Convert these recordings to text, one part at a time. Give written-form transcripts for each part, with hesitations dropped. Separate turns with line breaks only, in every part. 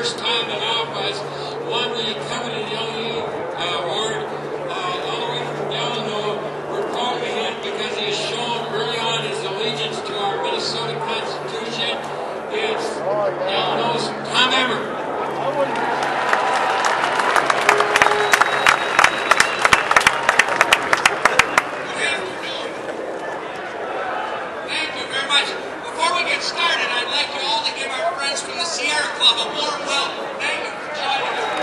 first time in office, won the coveted LE award all the way from Delano. We're proud of him because he has shown early on his allegiance to our Minnesota Constitution. It's Delano's Tom Emmer.
Started, I'd like you all to give our friends from the Sierra Club a warm welcome. Thank you for joining us.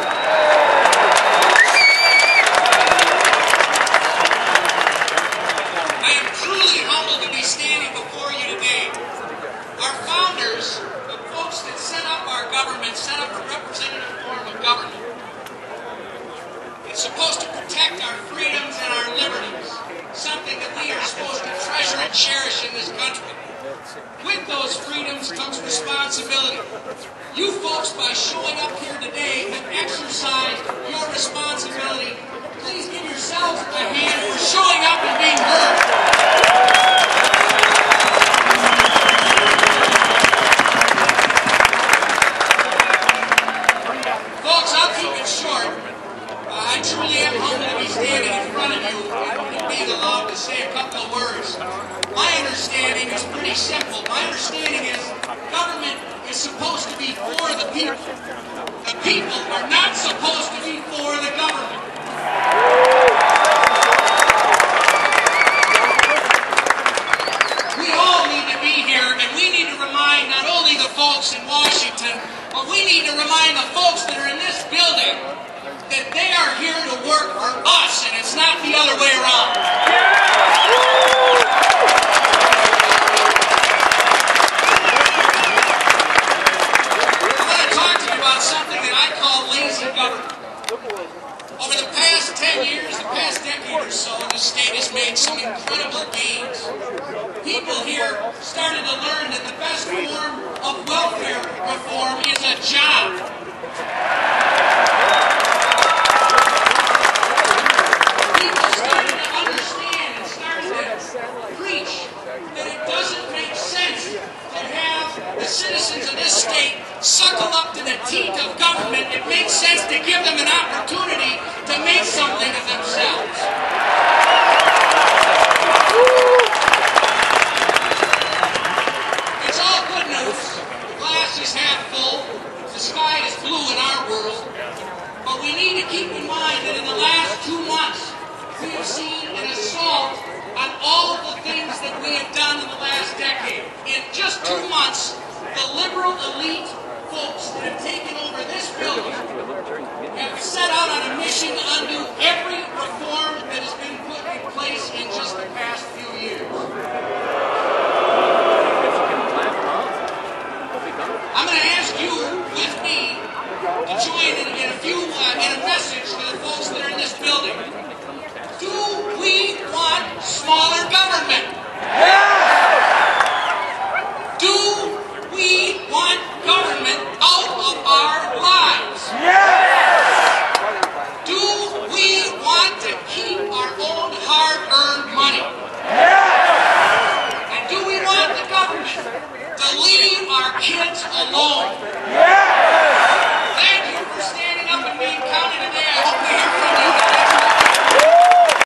I am truly humbled to be standing before you today. Our founders, the folks that set up our government, set up a representative form of government. It's supposed to protect our freedoms and our liberties, something that we are supposed to treasure and cherish in this country. With those freedoms comes responsibility. You folks, by showing up here today, have exercised your responsibility. Please give yourselves a hand for showing up and being heard. Folks, I'll keep it short. I truly am humbled to be standing in front of you and being allowed to say a couple of words. My understanding is pretty simple. My understanding is government is supposed to be for the people. The people are not supposed to be for the government. We all need to be here, and we need to remind not only the folks in Washington, but we need to remind the folks that are in this building that they are here to work for us, and it's not the other way around. Something that I call lazy government. Over the past 10 years, the past decade or so, the state has made some incredible gains. People here started to learn that the best form of welfare reform is a job. People started to understand and started to preach that it doesn't make sense to have the citizens of this state suckle up to the teat of government. It makes sense to give them an opportunity to make something of themselves. It's all good news. The glass is half full. The sky is blue in our world. But we need to keep in mind that in the last 2 months, we have seen an assault on all of the things that we have done in the last decade. In just 2 months, the liberal elite folks that have taken over this building have set out on a mission to undo every reform that has been put in place in just the past few years. I'm going to ask you, with me, to join in a message to the folks that are in this building. Do we want smaller government? Do we want government out of our lives? Yes! Do we want to keep our own hard-earned money? Yes! And do we want the government to leave our kids alone?